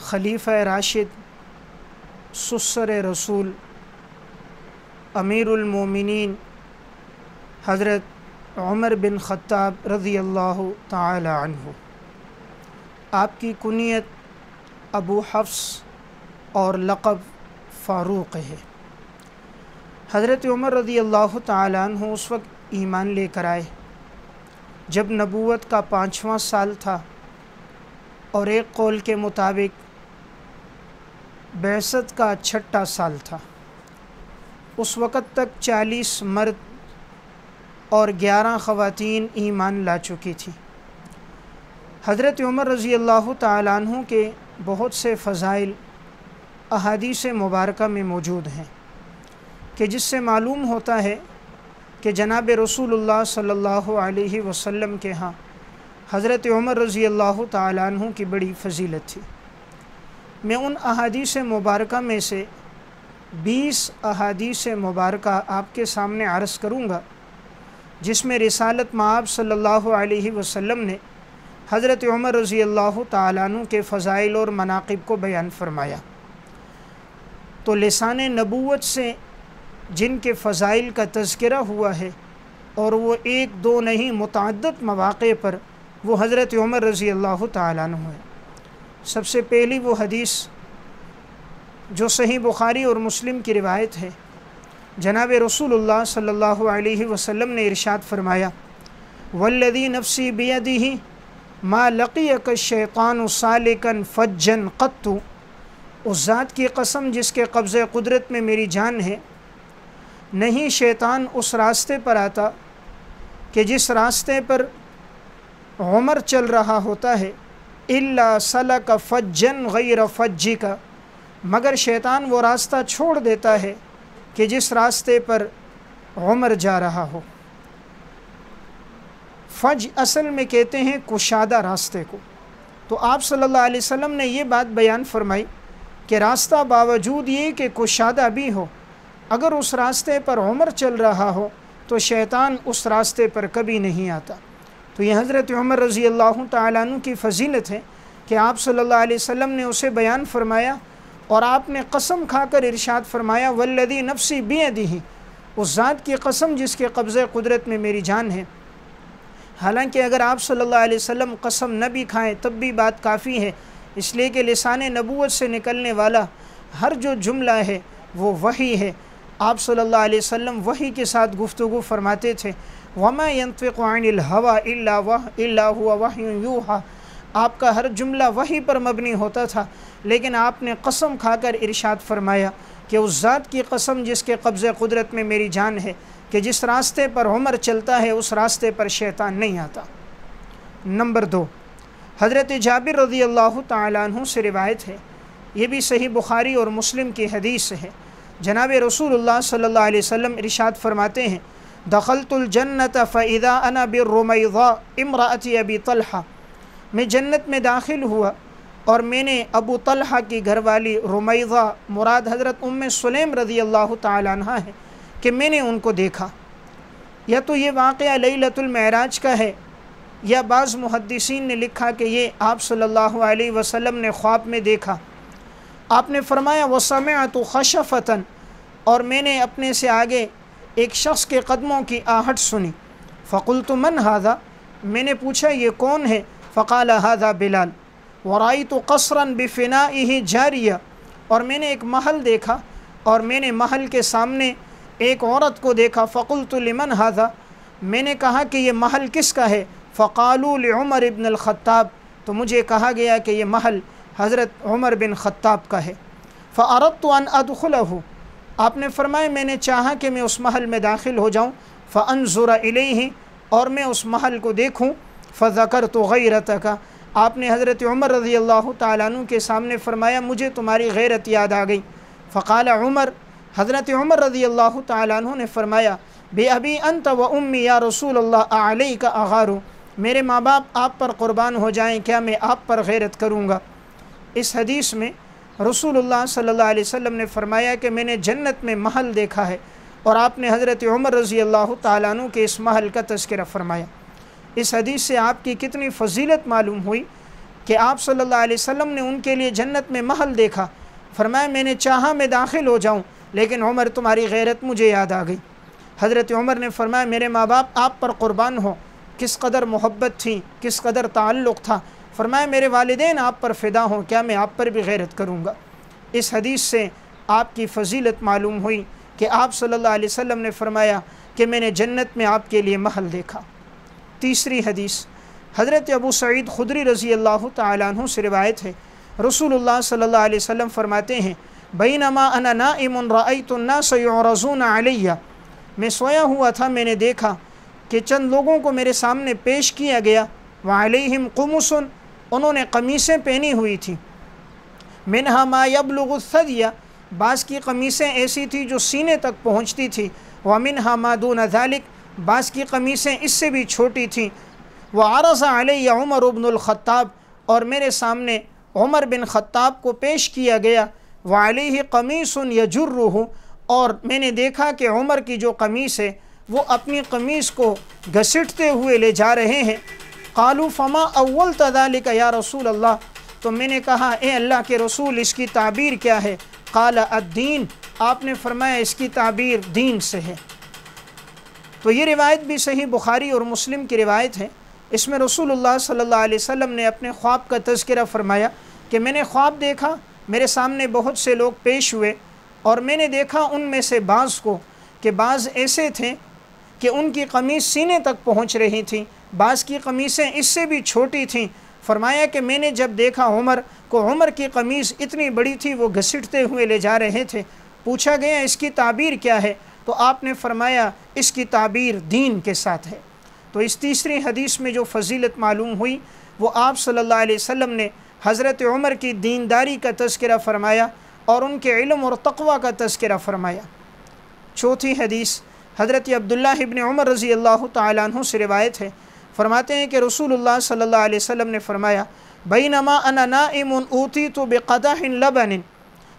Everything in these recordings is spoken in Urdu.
خلیفہ راشد، سسر رسول، امیر المومنین حضرت عمر بن خطاب رضی اللہ تعالی عنہ۔ آپ کی کنیت ابو حفص اور لقب فاروق ہے۔ حضرت عمر رضی اللہ تعالی عنہ اس وقت ایمان لے کر آئے جب نبوت کا 5واں سال تھا، اور ایک قول کے مطابق بعثت کا 6واں سال تھا۔ اس وقت تک 40 مرد اور 11 خواتین ایمان لا چکی تھیں۔ حضرت عمر رضی اللہ تعالیٰ عنہ کے بہت سے فضائل احادیث مبارکہ میں موجود ہیں کہ جس سے معلوم ہوتا ہے کہ جناب رسول اللہ صلی اللہ علیہ وسلم کے ہاں حضرت عمر رضی اللہ تعالیٰ عنہ کی بڑی فضیلت تھی۔ میں ان احادیث مبارکہ میں سے 20 احادیث مبارکہ آپ کے سامنے عرض کروں گا، جس میں رسالت مآب صلی اللہ علیہ وسلم نے حضرت عمر رضی اللہ تعالیٰ عنہ کے فضائل اور مناقب کو بیان فرمایا۔ تو لسان نبوت سے جن کے فضائل کا تذکرہ ہوا ہے، اور وہ ایک دو نہیں متعدد مواقع پر، وہ حضرت عمر رضی اللہ تعالیٰ عنہ ہے۔ سب سے پہلی وہ حدیث جو صحیح بخاری اور مسلم کی روایت ہے، جناب رسول اللہ صلی اللہ علیہ وسلم نے ارشاد فرمایا، والذی نفسی بیدہ ما لقیک الشیطان سالکا فجا قط، اس ذات کی قسم جس کے قبضہ قدرت میں میری جان ہے، نہیں شیطان اس راستے پر آتا کہ جس راستے پر عمر چل رہا ہوتا ہے، الا سلک فجا غیر فجک، مگر شیطان وہ راستہ چھوڑ دیتا ہے کہ جس راستے پر عمر جا رہا ہو۔ فج اصل میں کہتے ہیں کشادہ راستے کو۔ تو آپ صلی اللہ علیہ وسلم نے یہ بات بیان فرمائی کہ راستہ باوجود یہ کہ کشادہ بھی ہو، اگر اس راستے پر عمر چل رہا ہو تو شیطان اس راستے پر کبھی نہیں آتا۔ تو یہ حضرت عمر رضی اللہ تعالیٰ عنہ کی فضیلت ہے کہ آپ صلی اللہ علیہ وسلم نے اسے بیان فرمایا، اور آپ نے قسم کھا کر ارشاد فرمایا، والذی نفسی بیدہ، اس ذات کی قسم جس کے قبضہ قدرت میں میری جان ہے۔ حالانکہ اگر آپ صلی اللہ علیہ وسلم قسم نہ بھی کھائیں تب بھی بات کافی ہے، اس لیے کہ لسان نبوت سے نکلنے والا ہر جو جملہ ہے وہ وحی ہے۔ آپ صلی اللہ علیہ وسلم وحی کے ساتھ گفتگو فرماتے تھے، وما ينطق عن الهوى الا هو وحی یوحى، آپ کا ہر جملہ وحی پر مبنی ہوتا تھا، لیکن آپ نے قسم کھا کر ارشاد فرمایا کہ اس ذات کی قسم جس کے قبضہ قدرت میں میری جان ہے کہ جس راستے پر عمر چلتا ہے اس راستے پر شیطان نہیں آتا۔ نمبر 2، حضرت جابر رضی اللہ تعالیٰ عنہ سے روایت ہے، یہ بھی صحیح بخاری اور مسلم کی حدیث ہے۔ جناب رسول اللہ صلی اللہ علیہ وسلم ارشاد فرماتے ہیں، دخلت الجنت فاذا انا بالرمیضاء امرأۃ ابی طلحہ، میں جنت میں داخل ہوا اور میں نے ابو طلحہ کی گھر والی رمیضہ، مراد حضرت ام سلیم رضی اللہ تعالیٰ عنہ ہے، کہ میں نے ان کو دیکھا۔ یا تو یہ واقعہ لیلۃ المعراج کا ہے، یا بعض محدثین نے لکھا کہ یہ آپ صلی اللہ علیہ وسلم نے خواب میں دیکھا۔ آپ نے فرمایا، وسمعت خشفۃ، اور میں نے اپنے سے آگے ایک شخص کے قدموں کی آہٹ سنی۔ فقلت من ھذا، میں نے پوچھا یہ کون ہے؟ فقال ھذا بلال۔ ورأیت قصرا بفنائہ جاریہ، اور میں نے ایک محل دیکھا اور میں نے محل کے سامنے ایک عورت کو دیکھا۔ فقلت لمن ھذا، میں نے کہا کہ یہ محل کس کا ہے؟ فقالوا لعمر ابن الخطاب، تو مجھے کہا گیا کہ یہ محل حضرت عمر بن خطاب کا ہے۔ فأردت ان ادخلہ، آپ نے فرمایا میں نے چاہا کہ میں اس محل میں داخل ہو جاؤں۔ فانظر الیہ، اور میں اس محل کو دیکھوں۔ فذکرت غیرتک، آپ نے حضرت عمر رضی اللہ تعالیٰ عنہ کے سامنے فرمایا مجھے تمہاری غیرت یاد آ گئی۔ فقال عمر، حضرت عمر رضی اللہ تعالیٰ عنہ نے فرمایا، بِأَبِي أَنْتَ وَأُمِّي یا رسول اللہ عَلَيْكَ أَغَارُ، میرے ماں باپ آپ پر قربان ہو جائیں، کیا میں آپ پر غیرت کروں گا؟ اس حدیث میں رسول اللہ صلی اللہ علیہ وسلم نے فرمایا کہ میں نے جنت میں محل دیکھا ہے، اور آپ نے حضرت عمر رضی اللہ تعالیٰ عنہ کے اس محل کا تذکرہ فرمایا۔ اس حدیث سے آپ کی کتنی فضیلت معلوم ہوئی کہ آپ صلی اللہ علیہ وسلم نے ان کے لیے جنت میں محل دیکھا، فرمایا میں نے چاہا میں داخل ہو جاؤں، لیکن عمر تمہاری غیرت مجھے یاد آ گئی۔ حضرت عمر نے فرمایا میرے ماں باپ آپ پر قربان ہوں، کس قدر محبت تھی، کس قدر تعلق تھا، فرمایا میرے والدین آپ پر فدا ہوں، کیا میں آپ پر بھی غیرت کروں گا۔ اس حدیث سے آپ کی فضیلت معلوم ہوئی کہ آپ صلی اللہ علیہ وسلم نے فرمایا کہ میں نے جنت میں آپ کے لیے محل دیکھا۔ تیسری حدیث حضرت ابو سعید خدری رضی اللہ تعالیٰ عنہ سے روایت ہے، رسول اللہ صلی اللہ علیہ وسلم فرماتے ہیں بینما انا نائم رأیت الناس یعرضون علیہ، میں سویا ہوا تھا، میں نے دیکھا کہ چند لوگوں کو میرے سامنے پیش کیا گیا، وعلیہم قمص، انہوں نے قمیصیں پہنی ہوئی تھیں، منہا ما یبلغ الثدی، بعض کی قمیصیں ایسی تھی جو سینے تک پہنچتی تھی، ومنہا ما دون ذلک، بعض کی قمیصیں اس سے بھی چھوٹی تھیں، وعرض علی عمر بن الخطاب، اور میرے سامنے عمر بن خطاب کو پیش کیا گیا، وعلیہ قمیص یجرہ، اور میں نے دیکھا کہ عمر کی جو قمیص ہے وہ اپنی قمیص کو گھسیٹتے ہوئے لے جا رہے ہیں۔ قالوا فما اولت ذلک یا رسول اللہ، تو میں نے کہا اے اللہ کے رسول اس کی تعبیر کیا ہے؟ قال الدین، آپ نے فرمایا اس کی تعبیر دین سے ہے۔ تو یہ روایت بھی صحیح بخاری اور مسلم کی روایت ہے۔ اس میں رسول اللہ صلی اللہ علیہ وسلم نے اپنے خواب کا تذکرہ فرمایا کہ میں نے خواب دیکھا، میرے سامنے بہت سے لوگ پیش ہوئے، اور میں نے دیکھا ان میں سے بعض کو کہ بعض ایسے تھے کہ ان کی قمیص سینے تک پہنچ رہی تھیں، بعض کی قمیصیں اس سے بھی چھوٹی تھیں۔ فرمایا کہ میں نے جب دیکھا عمر کو، عمر کی قمیص اتنی بڑی تھی، وہ گھسیٹتے ہوئے لے جا رہے تھے۔ پوچھا گیا اس کی تعبیر کیا ہے؟ تو آپ نے فرمایا اس کی تعبیر دین کے ساتھ ہے۔ تو اس تیسری حدیث میں جو فضیلت معلوم ہوئی وہ آپ صلی اللہ علیہ وسلم نے حضرت عمر کی دینداری کا تذکرہ فرمایا اور ان کے علم اور تقوی کا تذکرہ فرمایا۔ چوتھی حدیث حضرت عبداللہ ابن عمر رضی اللہ تعالیٰ عنہ سے روایت ہے، فرماتے ہیں کہ رسول اللہ صلی اللہ علیہ وسلم نے فرمایا بینما انا نائم اوتیت بقدح لبن،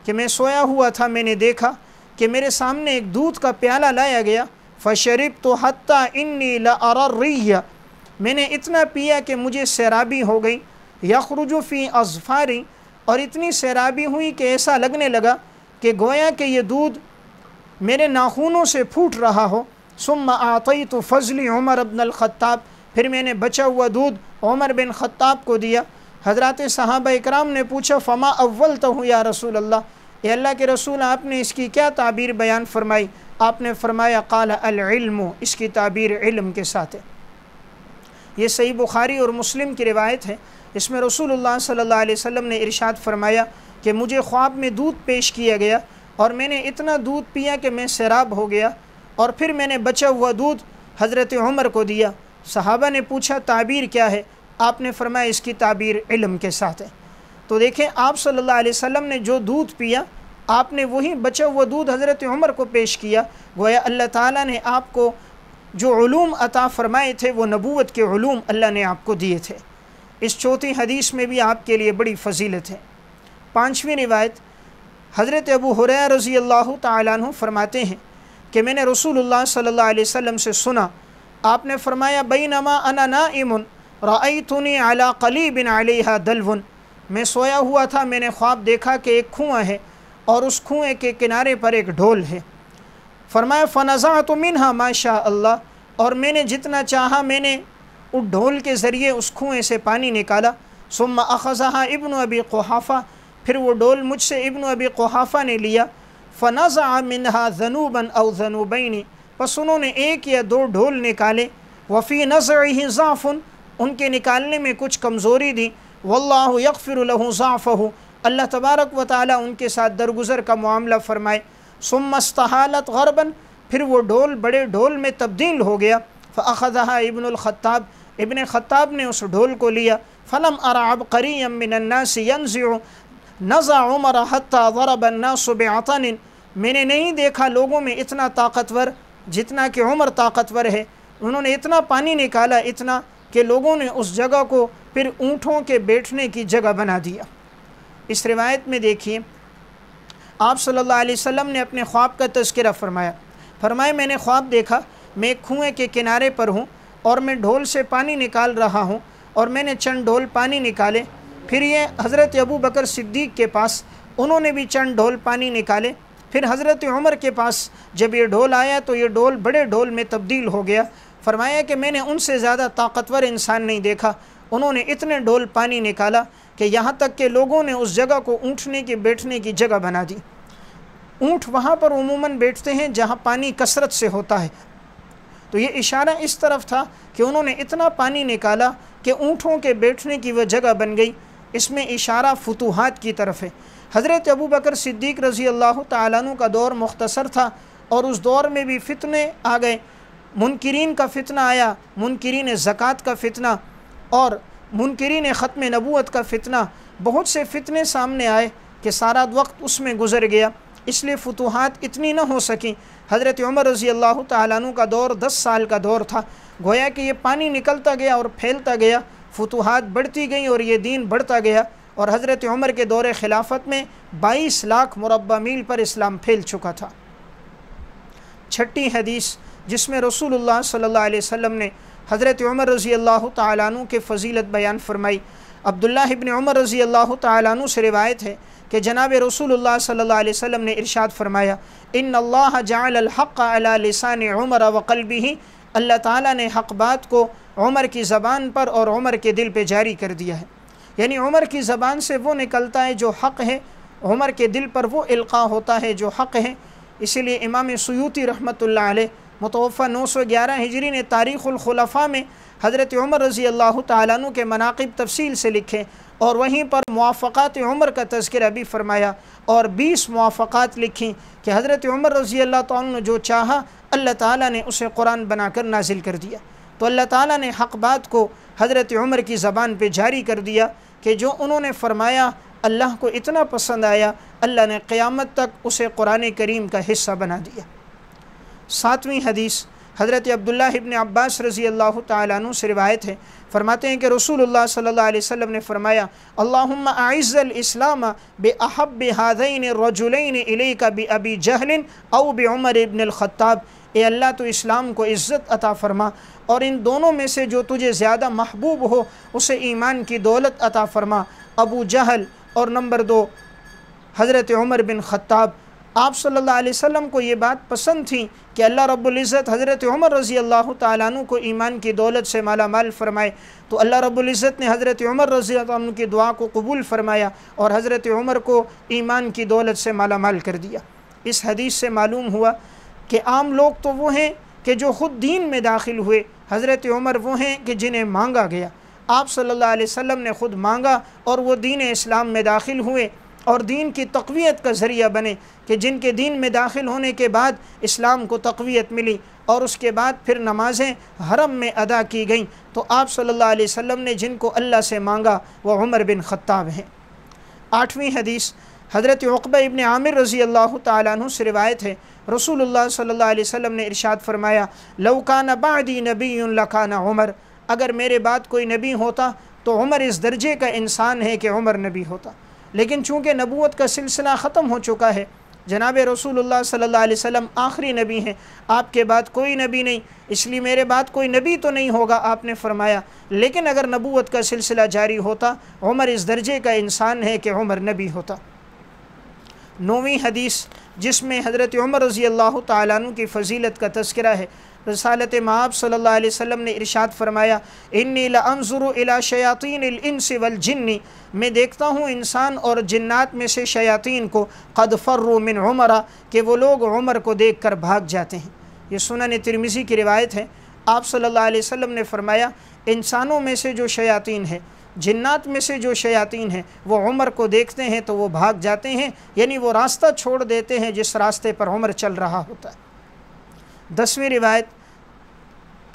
کہ میں سویا ہوا تھا، میں نے دیکھا کہ میرے سامنے ایک دودھ کا پیالہ لایا گیا، فشربت حتی انی لأری الریح، میں نے اتنا پیا کہ مجھے سیرابی ہو گئی، یخرج فی اظفاری، اور اتنی سیرابی ہوئی کہ ایسا لگنے لگا کہ گویا کہ یہ دودھ میرے ناخونوں سے پھوٹ رہا ہو۔ ثم اعطیت فضلی عمر بن الخطاب، پھر میں نے بچا ہوا دودھ عمر بن خطاب کو دیا۔ حضرات صحابہ اکرام نے پوچھا فما اولتہ یا رسول اللہ، اے اللہ کے رسول آپ نے اس کی کیا تعبیر بیان فرمائی؟ آپ نے فرمایا قال العلم، اس کی تعبیر علم کے ساتھ ہے۔ یہ صحیح بخاری اور مسلم کی روایت ہے۔ اس میں رسول اللہ صلی اللہ علیہ وسلم نے ارشاد فرمایا کہ مجھے خواب میں دودھ پیش کیا گیا اور میں نے اتنا دودھ پیا کہ میں سیراب ہو گیا، اور پھر میں نے بچا ہوا دودھ حضرت عمر کو دیا۔ صحابہ نے پوچھا تعبیر کیا ہے؟ آپ نے فرمایا اس کی تعبیر علم کے ساتھ ہے۔ تو دیکھیں آپ صلی اللہ علیہ وسلم نے جو دودھ پیا، آپ نے وہی بچا ہوا دودھ حضرت عمر کو پیش کیا، گویا اللہ تعالیٰ نے آپ کو جو علوم عطا فرمائے تھے وہ نبوت کے علوم اللہ نے آپ کو دیے تھے۔ اس چوتھی حدیث میں بھی آپ کے لیے بڑی فضیلت ہے۔ پانچویں روایت حضرت ابو ہریرہ رضی اللہ تعالیٰ عنہ فرماتے ہیں کہ میں نے رسول اللہ صلی اللہ علیہ وسلم سے سنا، آپ نے فرمایا بینما انا نائم رأیتنی علی قلیب علیہا دلو، میں سویا ہوا تھا، میں نے خواب دیکھا کہ ایک کنواں ہے اور اس کنویں کے کنارے پر ایک ڈھول ہے۔ فرمایا فنزعت منہا ما شاء اللہ، اور میں نے جتنا چاہا میں نے اس ڈھول کے ذریعے اس کنویں سے پانی نکالا۔ ثم اخذہا ابن ابی قحافہ، پھر وہ ڈھول مجھ سے ابن ابی قحافہ نے لیا۔ فنزع منہا ذنوبا او ذنوبین، پس انہوں نے ایک یا دو ڈھول نکالے۔ وفی نزعہ ضعف، ان کے نکالنے میں کچھ کمزوری دی۔ واللہ یغفر لہ ضعفہ، اللہ تبارک و تعالیٰ ان کے ساتھ درگزر کا معاملہ فرمائے۔ ثم استحالت غربا، پھر وہ ڈھول بڑے ڈھول میں تبدیل ہو گیا۔ فاخذہا ابن الخطاب، ابن خطاب نے اس ڈھول کو لیا۔ فلم ارى عبقریا من الناس ينزع نزع عمر حتى ضرب الناس بعطن، میں نے نہیں دیکھا لوگوں میں اتنا طاقتور جتنا کہ عمر طاقتور ہے۔ انہوں نے اتنا پانی نکالا، اتنا کہ لوگوں نے اس جگہ کو پھر اونٹوں کے بیٹھنے کی جگہ بنا دیا۔ اس روایت میں دیکھیے آپ صلی اللہ علیہ وسلم نے اپنے خواب کا تذکرہ فرمایا میں نے خواب دیکھا میں ایک کنویں کے کنارے پر ہوں اور میں ڈھول سے پانی نکال رہا ہوں، اور میں نے چند ڈھول پانی نکالے، پھر یہ حضرت ابو بکر صدیق کے پاس انہوں نے بھی چند ڈھول پانی نکالے، پھر حضرت عمر کے پاس جب یہ ڈھول آیا تو یہ ڈھول بڑے ڈھول میں تبدیل ہو گیا۔ فرمایا کہ میں نے ان سے زیادہ طاقتور انسان نہیں دیکھا، انہوں نے اتنے ڈھول پانی نکالا کہ یہاں تک کہ لوگوں نے اس جگہ کو اونٹنے کی بیٹھنے کی جگہ بنا دی۔ اونٹ وہاں پر عموماً بیٹھتے ہیں جہاں پانی کثرت سے ہوتا ہے، تو یہ اشارہ اس طرف تھا کہ انہوں نے اتنا پانی نکالا کہ اونٹوں کے بیٹھنے کی وہ جگہ بن گئی۔ اس میں اشارہ فتوحات کی طرف ہے۔ حضرت ابو بکر صدیق رضی اللہ تعالیٰ عنہ کا دور مختصر تھا اور اس دور میں بھی فتنے آ گئے، منکرین کا فتنہ آیا، منکرین زکوٰۃ کا فتنہ اور منکرین ختم نبوت کا فتنہ، بہت سے فتنے سامنے آئے کہ سارا وقت اس میں گزر گیا، اس لیے فتوحات اتنی نہ ہو سکیں۔ حضرت عمر رضی اللہ تعالیٰ عنہ کا دور 10 سال کا دور تھا، گویا کہ یہ پانی نکلتا گیا اور پھیلتا گیا، فتوحات بڑھتی گئیں اور یہ دین بڑھتا گیا، اور حضرت عمر کے دور خلافت میں 22 لاکھ مربع میل پر اسلام پھیل چکا تھا۔ چھٹی حدیث جس میں رسول اللہ صلی اللہ علیہ وسلم نے حضرت عمر رضی اللہ تعالیٰ عنہ کے فضیلت بیان فرمائی۔ عبداللہ ابن عمر رضی اللہ تعالیٰ عنہ سے روایت ہے کہ جناب رسول اللہ صلی اللہ علیہ وسلم نے ارشاد فرمایا، ان اللہ جعل الحق علی لسان عمر وقلبہ، اللہ تعالیٰ نے حق بات کو عمر کی زبان پر اور عمر کے دل پہ جاری کر دیا ہے، یعنی عمر کی زبان سے وہ نکلتا ہے جو حق ہے، عمر کے دل پر وہ القاء ہوتا ہے جو حق ہے۔ اسی لیے امام سیوطی رحمۃ اللہ علیہ متوفہ 911 ہجری نے تاریخ الخلفاء میں حضرت عمر رضی اللہ تعالیٰ عنہ کے مناقب تفصیل سے لکھے، اور وہیں پر موافقات عمر کا تذکرہ بھی فرمایا، اور 20 موافقات لکھیں کہ حضرت عمر رضی اللہ تعالیٰ عنہ جو چاہا اللہ تعالیٰ نے اسے قرآن بنا کر نازل کر دیا۔ تو اللہ تعالیٰ نے حق بات کو حضرت عمر کی زبان پہ جاری کر دیا کہ جو انہوں نے فرمایا اللہ کو اتنا پسند آیا، اللہ نے قیامت تک اسے قرآن کریم کا حصہ بنا دیا۔ 7ویں حدیث حضرت عبداللہ ابن عباس رضی اللہ تعالیٰ عنہ سے روایت ہے، فرماتے ہیں کہ رسول اللہ صلی اللہ علیہ وسلم نے فرمایا، اللہم اعز الاسلام باحب هذین الرجلین الیک بابی جہل او بعمر ابن الخطاب، اے اللہ تو اسلام کو عزت عطا فرما اور ان دونوں میں سے جو تجھے زیادہ محبوب ہو اسے ایمان کی دولت عطا فرما، ابو جہل اور نمبر 2 حضرت عمر بن خطاب۔ آپ صلی اللہ علیہ وسلم کو یہ بات پسند تھی کہ اللہ رب العزت حضرت عمر رضی اللہ تعالیٰ عنہ کو ایمان کی دولت سے مالا مال فرمائے، تو اللہ رب العزت نے حضرت عمر رضی اللہ عنہ کی دعا کو قبول فرمایا اور حضرت عمر کو ایمان کی دولت سے مالا مال کر دیا۔ اس حدیث سے معلوم ہوا کہ عام لوگ تو وہ ہیں کہ جو خود دین میں داخل ہوئے، حضرت عمر وہ ہیں کہ جنہیں مانگا گیا، آپ صلی اللہ علیہ وسلم نے خود مانگا اور وہ دین اسلام میں داخل ہوئے اور دین کی تقویت کا ذریعہ بنے، کہ جن کے دین میں داخل ہونے کے بعد اسلام کو تقویت ملی اور اس کے بعد پھر نمازیں حرم میں ادا کی گئیں، تو آپ صلی اللہ علیہ وسلم نے جن کو اللہ سے مانگا وہ عمر بن خطاب ہیں۔ 8ویں حدیث حضرت عقبہ ابن عامر رضی اللہ تعالیٰ عنہ سے روایت ہے، رسول اللہ صلی اللہ علیہ وسلم نے ارشاد فرمایا، لو کان بعدی نبی لکان عمر، اگر میرے بعد کوئی نبی ہوتا تو عمر اس درجے کا انسان ہے کہ عمر نبی ہوتا، لیکن چونکہ نبوت کا سلسلہ ختم ہو چکا ہے، جناب رسول اللہ صلی اللہ علیہ وسلم آخری نبی ہیں، آپ کے بعد کوئی نبی نہیں، اس لیے میرے بعد کوئی نبی تو نہیں ہوگا آپ نے فرمایا، لیکن اگر نبوت کا سلسلہ جاری ہوتا عمر اس درجے کا انسان ہے کہ عمر نبی ہوتا۔ 9ویں حدیث جس میں حضرت عمر رضی اللہ تعالیٰ عنہ کی فضیلت کا تذکرہ ہے، رسالت مآب صلی اللہ علیہ وسلم نے ارشاد فرمایا، انی لانظر الی شیاطین الانس والجن، میں دیکھتا ہوں انسان اور جنات میں سے شیاطین کو، قد فروا من عمر، کہ وہ لوگ عمر کو دیکھ کر بھاگ جاتے ہیں۔ یہ سنن ترمذی کی روایت ہے، آپ صلی اللہ علیہ وسلم نے فرمایا انسانوں میں سے جو شیاطین ہیں، جنات میں سے جو شیاطین ہیں، وہ عمر کو دیکھتے ہیں تو وہ بھاگ جاتے ہیں، یعنی وہ راستہ چھوڑ دیتے ہیں جس راستے پر عمر چل رہا ہوتا ہے۔ 10ویں روایت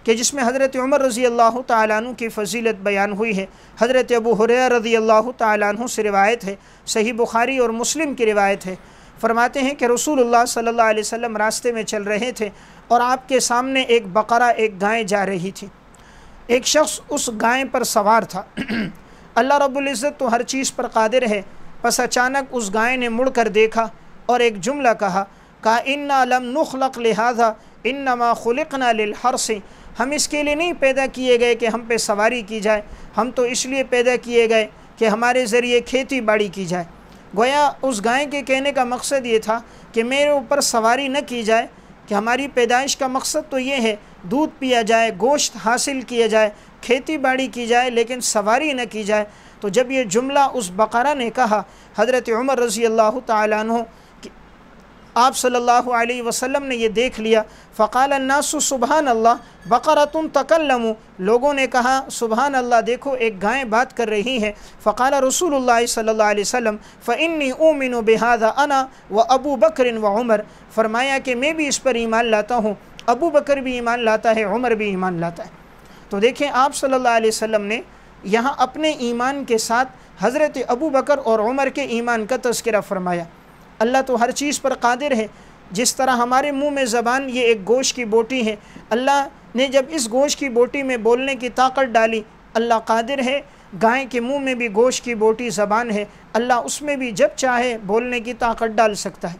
کہ جس میں حضرت عمر رضی اللہ تعالیٰ عنہ کی فضیلت بیان ہوئی ہے، حضرت ابو ہریرہ رضی اللہ تعالیٰ عنہ سے روایت ہے، صحیح بخاری اور مسلم کی روایت ہے، فرماتے ہیں کہ رسول اللہ صلی اللہ علیہ وسلم راستے میں چل رہے تھے اور آپ کے سامنے ایک بقرہ، ایک گائے جا رہی تھی، ایک شخص اس گائے پر سوار تھا۔ اللہ رب العزت تو ہر چیز پر قادر ہے، پس اچانک اس گائے نے مڑ کر دیکھا اور ایک جملہ کہا انا لم نخلق لہذا انما خلقنا للحرث، ہم اس کے لیے نہیں پیدا کیے گئے کہ ہم پہ سواری کی جائے، ہم تو اس لیے پیدا کیے گئے کہ ہمارے ذریعے کھیتی باڑی کی جائے۔ گویا اس گائے کے کہنے کا مقصد یہ تھا کہ میرے اوپر سواری نہ کی جائے، کہ ہماری پیدائش کا مقصد تو یہ ہے دودھ پیا جائے، گوشت حاصل کیا جائے، کھیتی باڑی کی جائے، لیکن سواری نہ کی جائے۔ تو جب یہ جملہ اس بقرہ نے کہا، حضرت عمر رضی اللہ تعالیٰ عنہ آپ صلی اللہ علیہ وسلم نے یہ دیکھ لیا، فقال الناس سبحان اللہ بقرۃ تکلم، لوگوں نے کہا سبحان اللہ، دیکھو ایک گائے بات کر رہی ہے۔ فقال رسول اللہ صلی اللہ علیہ وسلم فإنی أؤمن بهذا انا وابو بکر وعمر، فرمایا کہ میں بھی اس پر ایمان لاتا ہوں، ابو بکر بھی ایمان لاتا ہے، عمر بھی ایمان لاتا ہے۔ تو دیکھیں آپ صلی اللہ علیہ وسلم نے یہاں اپنے ایمان کے ساتھ حضرت ابو بکر اور عمر کے ایمان کا تذکرہ فرمایا۔ اللہ تو ہر چیز پر قادر ہے، جس طرح ہمارے منہ میں زبان یہ ایک گوشت کی بوٹی ہے، اللہ نے جب اس گوشت کی بوٹی میں بولنے کی طاقت ڈالی، اللہ قادر ہے گائے کے منہ میں بھی گوشت کی بوٹی زبان ہے، اللہ اس میں بھی جب چاہے بولنے کی طاقت ڈال سکتا ہے۔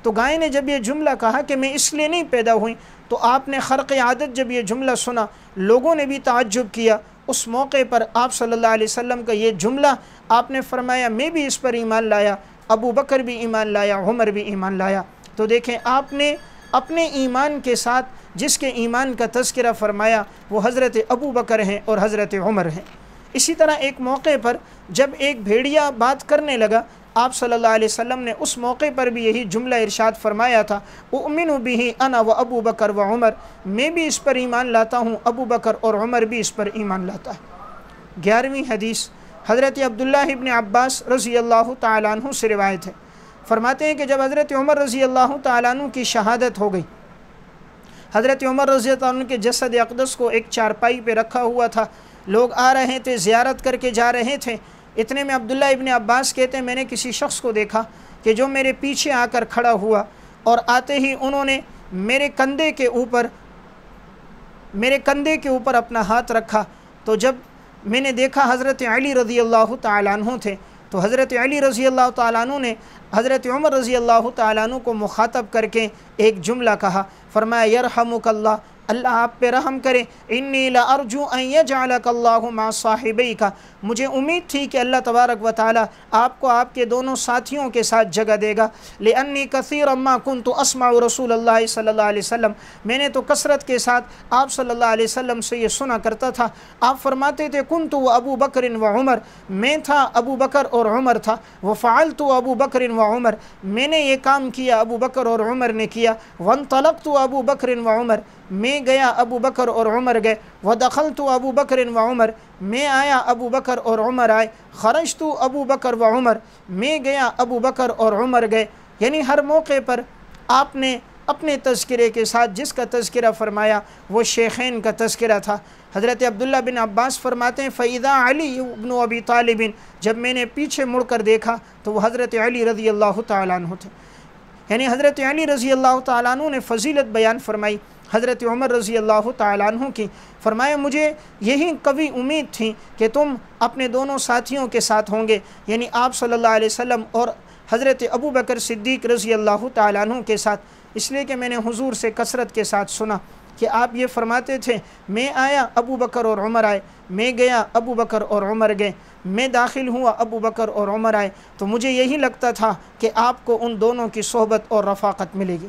تو گائے نے جب یہ جملہ کہا کہ میں اس لیے نہیں پیدا ہوئی، تو آپ نے خرق عادت جب یہ جملہ سنا، لوگوں نے بھی تعجب کیا۔ اس موقع پر آپ صلی اللہ علیہ وسلم کا یہ جملہ آپ نے فرمایا میں بھی اس پر ایمان لایا، ابو بکر بھی ایمان لایا، عمر بھی ایمان لایا۔ تو دیکھیں آپ نے اپنے ایمان کے ساتھ جس کے ایمان کا تذکرہ فرمایا وہ حضرت ابو بکر ہیں اور حضرت عمر ہیں۔ اسی طرح ایک موقع پر جب ایک بھیڑیا بات کرنے لگا، آپ صلی اللہ علیہ وسلم نے اس موقع پر بھی یہی جملہ ارشاد فرمایا تھا، اؤمن بہ انا و ابو بکر و عمر، میں بھی اس پر ایمان لاتا ہوں، ابو بکر اور عمر بھی اس پر ایمان لاتا ہے۔ 11ویں حدیث حضرت عبداللہ ابن عباس رضی اللہ تعالیٰ عنہ سے روایت ہے، فرماتے ہیں کہ جب حضرت عمر رضی اللہ تعالیٰ عنہ کی شہادت ہو گئی، حضرت عمر رضی اللہ عنہ کے جسد اقدس کو ایک چارپائی پہ رکھا ہوا تھا، لوگ آ رہے تھے، زیارت کر کے جا رہے تھے۔ اتنے میں عبداللہ ابن عباس کہتے ہیں میں نے کسی شخص کو دیکھا کہ جو میرے پیچھے آ کر کھڑا ہوا، اور آتے ہی انہوں نے میرے کندھے کے اوپر اپنا ہاتھ رکھا۔ تو جب میں نے دیکھا حضرت علی رضی اللہ تعالیٰ عنہ تھے، تو حضرت علی رضی اللہ تعالیٰ عنہ نے حضرت عمر رضی اللہ تعالیٰ عنہ کو مخاطب کر کے ایک جملہ کہا، فرمایا یرحمک اللہ، اللہ آپ پہ رحم کرے، انی لارجو ان یجعلک اللہ مع صاحبیک، مجھے امید تھی کہ اللہ تبارک و تعالی آپ کو آپ کے دونوں ساتھیوں کے ساتھ جگہ دے گا، لانی کثیرا ما کنت اسمع رسول اللہ صلی اللہ علیہ وسلم، میں نے تو کثرت کے ساتھ آپ صلی اللہ علیہ وسلم سے یہ سنا کرتا تھا، آپ فرماتے تھے کنت و ابو بکر و عمر، میں تھا ابو بکر اور عمر تھا، وفعلت ابو بکر و عمر، میں نے یہ کام کیا، ابو بکر اور عمر نے کیا، وانطلقت ابو بکر و عمر، میں گیا ابو بکر اور عمر گئے، ودخلت ابو بکر و عمر، میں آیا ابو بکر اور عمر آئے، خرجت ابو بکر و عمر، میں گیا ابو بکر اور عمر گئے۔ یعنی ہر موقع پر آپ نے اپنے تذکرے کے ساتھ جس کا تذکرہ فرمایا وہ شیخین کا تذکرہ تھا۔ حضرت عبداللہ بن عباس فرماتے ہیں فَإِذَا عَلِيُّ بْنُ أَبِي طَالِبٍ، جب میں نے پیچھے مڑ کر دیکھا تو وہ حضرت علی رضی اللہ تعالیٰ عنہ تھے۔ یعنی حضرت علی رضی اللہ تعالیٰ عنہ نے فضیلت بیان فرمائی حضرت عمر رضی اللہ تعالیٰ عنہ کی، فرمایا مجھے یہی قوی امید تھی کہ تم اپنے دونوں ساتھیوں کے ساتھ ہوں گے، یعنی آپ صلی اللہ علیہ وسلم اور حضرت ابو بکر صدیق رضی اللہ تعالیٰ عنہ کے ساتھ، اس لیے کہ میں نے حضور سے کثرت کے ساتھ سنا کہ آپ یہ فرماتے تھے میں آیا ابو بکر اور عمر آئے، میں گیا ابو بکر اور عمر گئے، میں داخل ہوا ابو بکر اور عمر آئے، تو مجھے یہی لگتا تھا کہ آپ کو ان دونوں کی صحبت اور رفاقت ملے گی۔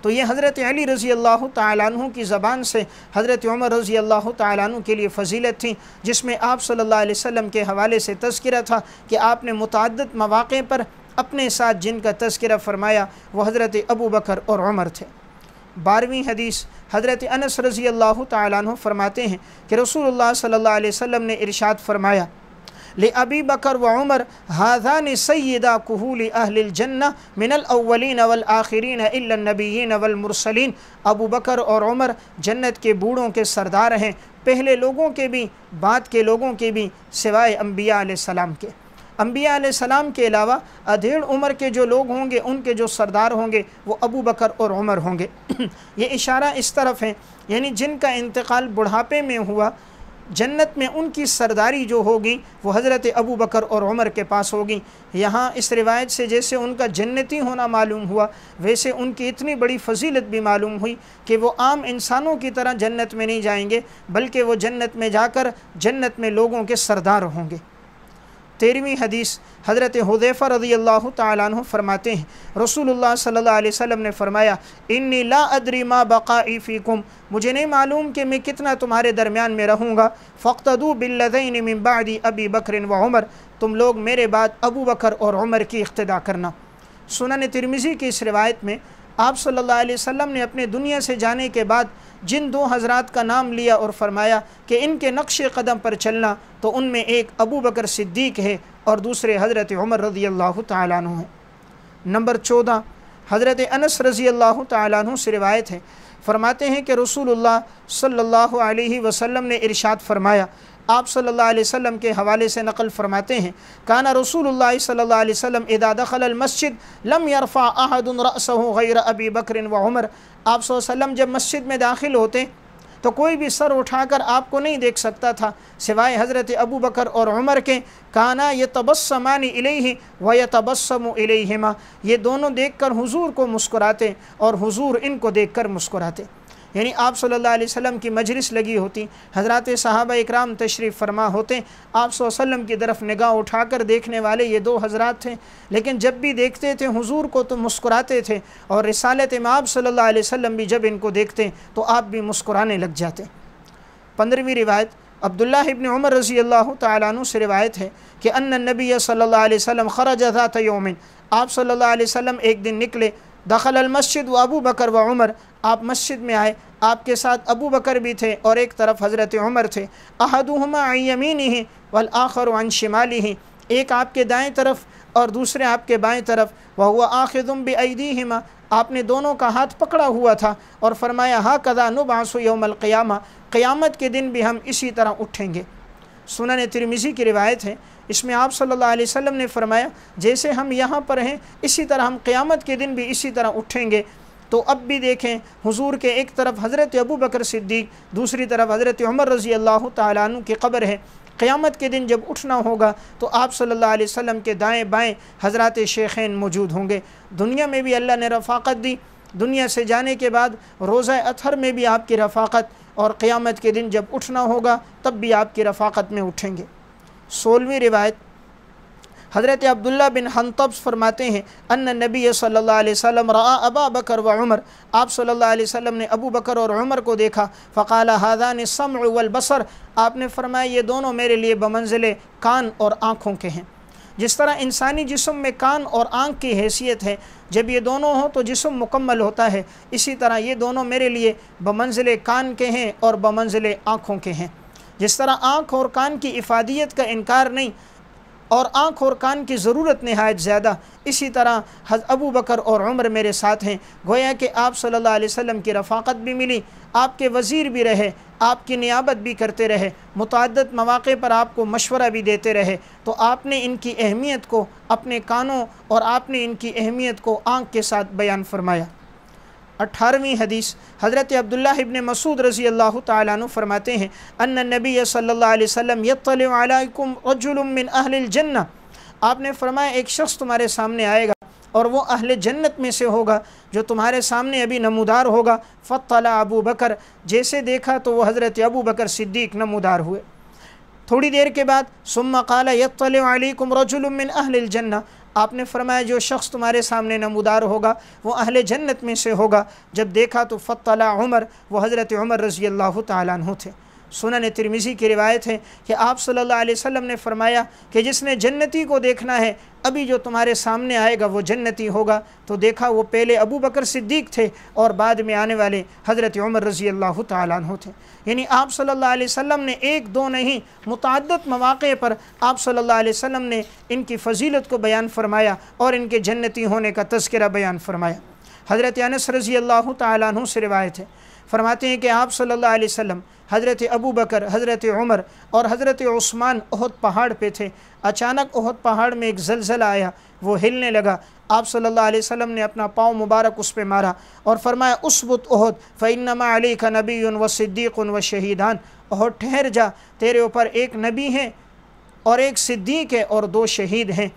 تو یہ حضرت علی رضی اللہ تعالیٰ عنہ کی زبان سے حضرت عمر رضی اللہ تعالیٰ عنہ کے لیے فضیلت تھی، جس میں آپ صلی اللہ علیہ وسلم کے حوالے سے تذکرہ تھا کہ آپ نے متعدد مواقع پر اپنے ساتھ جن کا تذکرہ فرمایا وہ حضرت ابو بکر اور عمر تھے۔ 12ویں حدیث حضرت انس رضی اللہ تعالیٰ عنہ فرماتے ہیں کہ رسول اللہ صلی اللہ علیہ وسلم نے ارشاد فرمایا لأبی بکر و عمر هذان سیدا کہول اہل الجنہ من الاولین والآخرین الا النبیین والمرسلین، ابو بکر اور عمر جنت کے بوڑھوں کے سردار ہیں، پہلے لوگوں کے بھی بعد کے لوگوں کے بھی سوائے انبیاء علیہ السلام کے۔ انبیاء علیہ السلام کے علاوہ ادھیڑ عمر کے جو لوگ ہوں گے ان کے جو سردار ہوں گے وہ ابو بکر اور عمر ہوں گے۔ یہ اشارہ اس طرف ہے، یعنی جن کا انتقال بڑھاپے میں ہوا جنت میں ان کی سرداری جو ہوگی وہ حضرت ابو بکر اور عمر کے پاس ہوگی۔ یہاں اس روایت سے جیسے ان کا جنتی ہونا معلوم ہوا ویسے ان کی اتنی بڑی فضیلت بھی معلوم ہوئی کہ وہ عام انسانوں کی طرح جنت میں نہیں جائیں گے، بلکہ وہ جنت میں جا کر جنت میں لوگوں کے سردار ہوں گے۔ 13ویں حدیث حضرت حذیفہ رضی اللہ تعالیٰ عنہ فرماتے ہیں رسول اللہ صلی اللہ علیہ وسلم نے فرمایا انی لا ادری ما بقائی فیکم، مجھے نہیں معلوم کہ میں کتنا تمہارے درمیان میں رہوں گا، فاقتدوا بالذین من بعد ابی بکر و عمر، تم لوگ میرے بعد ابو بکر اور عمر کی اقتداء کرنا۔ سنن ترمذی کی اس روایت میں آپ صلی اللہ علیہ وسلم نے اپنے دنیا سے جانے کے بعد جن دو حضرات کا نام لیا اور فرمایا کہ ان کے نقش قدم پر چلنا، تو ان میں ایک ابو بکر صدیق ہے اور دوسرے حضرت عمر رضی اللہ تعالیٰ عنہ ہیں۔ نمبر 14 حضرت انس رضی اللہ تعالیٰ عنہ سے روایت ہے، فرماتے ہیں کہ رسول اللہ صلی اللہ علیہ وسلم نے ارشاد فرمایا، آپ صلی اللہ علیہ وسلم کے حوالے سے نقل فرماتے ہیں کان رسول اللہ صلی اللہ علیہ وسلم اذا دخل المسجد لم يرفع احد رأسه غیر ابی بکر و عمر، آپ صلی اللہ علیہ وسلم جب مسجد میں داخل ہوتے تو کوئی بھی سر اٹھا کر آپ کو نہیں دیکھ سکتا تھا سوائے حضرت ابو بکر اور عمر کے، کانا یتبسمان الیہ ویتبسم الیہما، یہ دونوں دیکھ کر حضور کو مسکراتے اور حضور ان کو دیکھ کر مسکراتے۔ یعنی آپ صلی اللہ علیہ وسلم کی مجلس لگی ہوتی، حضرات صحابہ اکرام تشریف فرما ہوتے، آپ صلی اللہ علیہ وسلم کی طرف نگاہ اٹھا کر دیکھنے والے یہ دو حضرات تھے، لیکن جب بھی دیکھتے تھے حضور کو تو مسکراتے تھے، اور رسالت میں آپ صلی اللہ علیہ وسلم بھی جب ان کو دیکھتے تو آپ بھی مسکرانے لگ جاتے۔ 15ویں روایت عبداللہ ابن عمر رضی اللہ تعالیٰ عنہ سے روایت ہے کہ ان النبی صلی اللہ علیہ وسلم خرج ذات یوم، آپ صلی اللہ علیہ وسلم ایک دن نکلے، دخل المسجد و ابو بکر و عمر، آپ مسجد میں آئے، آپ کے ساتھ ابو بکر بھی تھے اور ایک طرف حضرت عمر تھے، احدہما عن یمینہ والآخر عن شمالہ، ایک آپ کے دائیں طرف اور دوسرے آپ کے بائیں طرف، وہو آخذ بایدیہما، آپ نے دونوں کا ہاتھ پکڑا ہوا تھا اور فرمایا ھکذا نبعث یوم القیامہ، قیامت کے دن بھی ہم اسی طرح اٹھیں گے۔ سنن ترمذی کی روایت ہے، اس میں آپ صلی اللہ علیہ وسلم نے فرمایا جیسے ہم یہاں پر ہیں اسی طرح ہم قیامت کے دن بھی اسی طرح اٹھیں گے۔ تو اب بھی دیکھیں حضور کے ایک طرف حضرت ابو بکر صدیق، دوسری طرف حضرت عمر رضی اللہ تعالیٰ عنہ کی قبر ہے۔ قیامت کے دن جب اٹھنا ہوگا تو آپ صلی اللہ علیہ وسلم کے دائیں بائیں حضرات شیخین موجود ہوں گے۔ دنیا میں بھی اللہ نے رفاقت دی، دنیا سے جانے کے بعد روزہ اطہر میں بھی آپ کی رفاقت، اور قیامت کے دن جب اٹھنا ہوگا تب بھی آپ کی رفاقت میں اٹھیں گے۔ 16ویں روایت حضرت عبداللہ بن حنطب فرماتے ہیں ان نبی صلی اللہ علیہ وسلم رأى ابا بکر و عمر، آپ صلی اللہ علیہ وسلم نے ابو بکر اور عمر کو دیکھا، فقال هذان السمع والبصر، آپ نے فرمایا یہ دونوں میرے لیے بمنزل کان اور آنکھوں کے ہیں۔ جس طرح انسانی جسم میں کان اور آنکھ کی حیثیت ہے، جب یہ دونوں ہوں تو جسم مکمل ہوتا ہے، اسی طرح یہ دونوں میرے لیے بمنزل کان کے ہیں اور بمنزل آنکھوں کے ہیں۔ جس طرح آنکھ اور کان کی افادیت کا انکار نہیں اور آنکھ اور کان کی ضرورت نہایت زیادہ، اسی طرح ابو بکر اور عمر میرے ساتھ ہیں، گویا کہ آپ صلی اللہ علیہ وسلم کی رفاقت بھی ملی، آپ کے وزیر بھی رہے، آپ کی نیابت بھی کرتے رہے، متعدد مواقع پر آپ کو مشورہ بھی دیتے رہے، تو آپ نے ان کی اہمیت کو اپنے کانوں اور آپ نے ان کی اہمیت کو آنکھ کے ساتھ بیان فرمایا۔ 18ویں حدیث حضرت عبداللہ ابن مسعود رضی اللہ تعالیٰ عنہ فرماتے ہیں ان النبی صلی اللہ علیہ وسلم یطلع علیکم رجل من اہل الجنہ، آپ نے فرمایا ایک شخص تمہارے سامنے آئے گا اور وہ اہل جنت میں سے ہوگا جو تمہارے سامنے ابھی نمودار ہوگا، فطلع ابو بکر، جیسے دیکھا تو وہ حضرت ابو بکر صدیق نمودار ہوئے۔ تھوڑی دیر کے بعد ثم قال یطلع علیکم رجل من اہل الجنہ، آپ نے فرمایا جو شخص تمہارے سامنے نمودار ہوگا وہ اہل جنت میں سے ہوگا، جب دیکھا تو فطلع عمر، وہ حضرت عمر رضی اللہ تعالیٰ عنہ تھے۔ سنن ترمذی کی روایت ہے کہ آپ صلی اللہ علیہ وسلم نے فرمایا کہ جس نے جنتی کو دیکھنا ہے ابھی جو تمہارے سامنے آئے گا وہ جنتی ہوگا، تو دیکھا وہ پہلے ابو بکر صدیق تھے اور بعد میں آنے والے حضرت عمر رضی اللہ تعالیٰ عنہ تھے۔ یعنی آپ صلی اللہ علیہ وسلم نے ایک دو نہیں متعدد مواقع پر آپ صلی اللہ علیہ وسلم نے ان کی فضیلت کو بیان فرمایا اور ان کے جنتی ہونے کا تذکرہ بیان فرمایا۔ حضرت انس رضی اللہ تعالیٰ عنہ سے روایت ہے، فرماتے ہیں کہ آپ صلی اللہ علیہ وسلم، حضرت ابو بکر، حضرت عمر اور حضرت عثمان احد پہاڑ پہ تھے۔ اچانک احد پہاڑ میں ایک زلزلہ آیا، وہ ہلنے لگا، آپ صلی اللہ علیہ وسلم نے اپنا پاؤں مبارک اس پہ مارا اور فرمایا اسبت احد فإنما علیک نبی و صدیق و شہیدان، احد ٹھہر جا، تیرے اوپر ایک نبی ہے اور ایک صدیق ہے اور دو شہید ہیں۔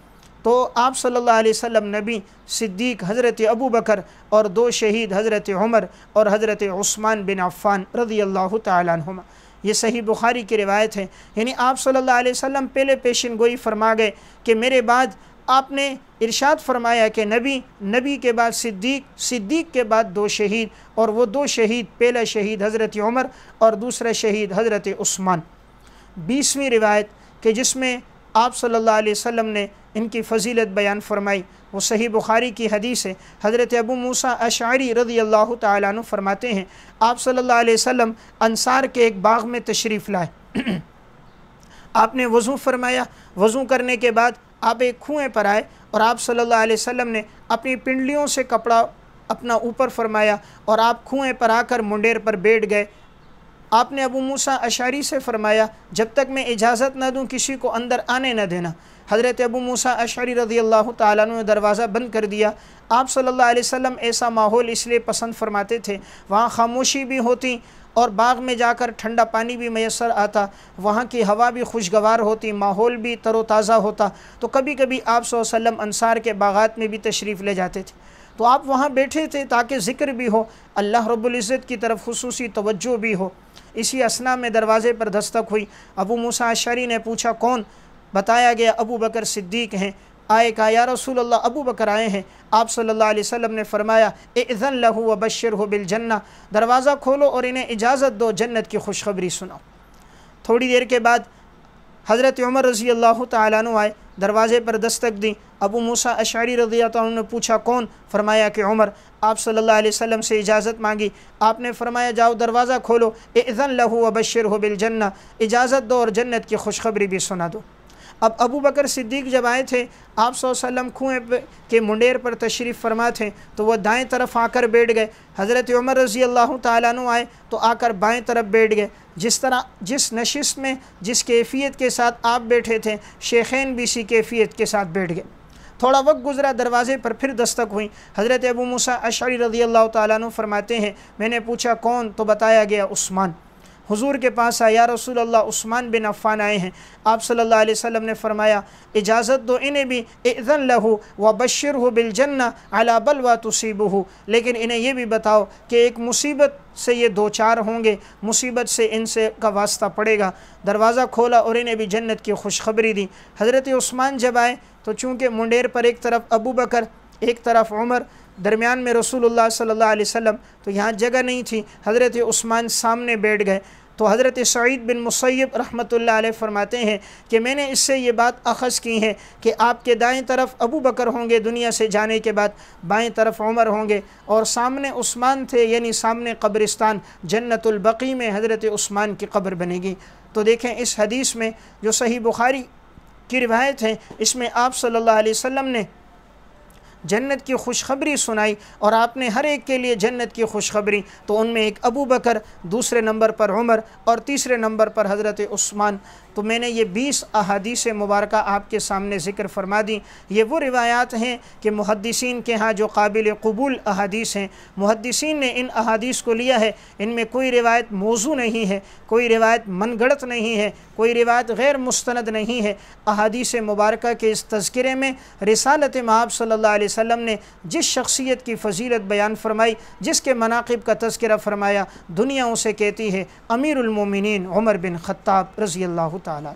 تو آپ صلی اللہ علیہ وسلم نبی، صدیق حضرت ابو بکر اور دو شہید حضرت عمر اور حضرت عثمان بن عفان رضی اللہ تعالیٰ عنہما۔ یہ صحیح بخاری کی روایت ہے۔ یعنی آپ صلی اللہ علیہ وسلم پہلے پیشن گوئی فرما گئے کہ میرے بعد آپ نے ارشاد فرمایا کہ نبی کے بعد صدیق کے بعد 2 شہید، اور وہ 2 شہید، پہلا شہید حضرت عمر اور دوسرا شہید حضرت عثمان۔ 20ویں روایت کہ جس میں آپ صلی اللہ علیہ وسلم نے ان کی فضیلت بیان فرمائی، وہ صحیح بخاری کی حدیث ہے۔ حضرت ابو موسیٰ اشعری رضی اللہ تعالیٰ عنہ فرماتے ہیں آپ صلی اللہ علیہ وسلم انصار کے ایک باغ میں تشریف لائے، آپ نے وضو فرمایا، وضو کرنے کے بعد آپ ایک کنویں پر آئے اور آپ صلی اللہ علیہ وسلم نے اپنی پنڈلیوں سے کپڑا اپنا اوپر فرمایا اور آپ کنویں پر آ کر منڈیر پر بیٹھ گئے۔ آپ نے ابو موسیٰ اشعری سے فرمایا جب تک میں اجازت نہ دوں کسی کو اندر آنے نہ دینا۔ حضرت ابو موسیٰ اشعری رضی اللہ تعالیٰ عنہ نے دروازہ بند کر دیا۔ آپ صلی اللہ علیہ وسلم ایسا ماحول اس لیے پسند فرماتے تھے، وہاں خاموشی بھی ہوتی اور باغ میں جا کر ٹھنڈا پانی بھی میسر آتا، وہاں کی ہوا بھی خوشگوار ہوتی، ماحول بھی تر و تازہ ہوتا۔ تو کبھی کبھی آپ صلی اللہ علیہ وسلم انصار کے باغات میں بھی تشریف لے جاتے تھے، تو آپ وہاں بیٹھے تھے تاکہ ذکر بھی ہو، اللہ رب العزت کی طرف خصوصی توجہ بھی ہو۔ اسی اثناء میں دروازے پر دستک ہوئی، ابو موسیٰ اشعری نے پوچھا کون؟ بتایا گیا ابو بکر صدیق ہیں۔ آئے کہا یا رسول اللہ ابو بکر آئے ہیں۔ آپ صلی اللہ علیہ وسلم نے فرمایا اذن لہ وبشرہ بالجنہ، دروازہ کھولو اور انہیں اجازت دو، جنت کی خوشخبری سناؤ۔ تھوڑی دیر کے بعد حضرت عمر رضی اللہ تعالیٰ عنہ آئے، دروازے پر دستک دی۔ ابو موسیٰ اشعری رضی اللہ عنہ نے پوچھا کون؟ فرمایا کہ عمر۔ آپ صلی اللہ علیہ وسلم سے اجازت مانگی، آپ نے فرمایا جاؤ دروازہ کھولو، اذن لہ وبشرہ بالجنہ، اجازت دو اور جنت کی خوشخبری بھی سنا دو۔ اب ابو بکر صدیق جب آئے تھے، آپ صلی اللہ علیہ وسلم کنویں کے منڈیر پر تشریف فرما تھے، تو وہ دائیں طرف آ کر بیٹھ گئے۔ حضرت عمر رضی اللہ تعالیٰ عنہ آئے تو آ کر بائیں طرف بیٹھ گئے۔ جس نشست میں جس کیفیت کے ساتھ آپ بیٹھے تھے، شیخین بھی اسی کیفیت کے ساتھ بیٹھ گئے۔ تھوڑا وقت گزرا، دروازے پر پھر دستک ہوئی۔ حضرت ابو موسیٰ اشعری رضی اللہ تعالیٰ عنہ فرماتے ہیں میں نے پوچھا کون؟ تو بتایا گیا عثمان۔ حضور کے پاس آیا یا رسول اللہ عثمان بن عفان آئے ہیں۔ آپ صلی اللہ علیہ وسلم نے فرمایا اجازت دو انہیں بھی، اذن لہ وبشرہ بالجنہ علی بلوی تصیبہ، لیکن انہیں یہ بھی بتاؤ کہ ایک مصیبت سے یہ 2 چار ہوں گے، مصیبت سے ان سے کا واسطہ پڑے گا۔ دروازہ کھولا اور انہیں بھی جنت کی خوشخبری دی۔ حضرت عثمان جب آئے تو چونکہ منڈیر پر ایک طرف ابو بکر ایک طرف عمر، درمیان میں رسول اللہ صلی اللہ علیہ وسلم، تو یہاں جگہ نہیں تھی، حضرت عثمان سامنے بیٹھ گئے۔ تو حضرت سعید بن مسیب رحمۃ اللہ علیہ فرماتے ہیں کہ میں نے اس سے یہ بات اخذ کی ہے کہ آپ کے دائیں طرف ابو بکر ہوں گے دنیا سے جانے کے بعد، بائیں طرف عمر ہوں گے اور سامنے عثمان تھے، یعنی سامنے قبرستان جنت البقیع میں حضرت عثمان کی قبر بنے گی۔ تو دیکھیں اس حدیث میں جو صحیح بخاری کی روایت ہے، اس میں آپ صلی اللہ علیہ وسلم نے جنت کی خوشخبری سنائی اور آپ نے ہر ایک کے لیے جنت کی خوشخبری، تو ان میں ایک ابو بکر، دوسرے نمبر پر عمر اور تیسرے نمبر پر حضرت عثمان۔ تو میں نے یہ 20 احادیث مبارکہ آپ کے سامنے ذکر فرما دیں۔ یہ وہ روایات ہیں کہ محدثین کے ہاں جو قابل قبول احادیث ہیں، محدثین نے ان احادیث کو لیا ہے، ان میں کوئی روایت موضوع نہیں ہے، کوئی روایت من گھڑت نہیں ہے، کوئی روایت غیر مستند نہیں ہے۔ احادیث مبارکہ کے اس تذکرے میں رسالت مآب صلی اللہ علیہ وسلم نے جس شخصیت کی فضیلت بیان فرمائی، جس کے مناقب کا تذکرہ فرمایا، دنیا اسے کہتی ہے امیر المومنین عمر بن خطاب رضی اللہ تعالیٰ۔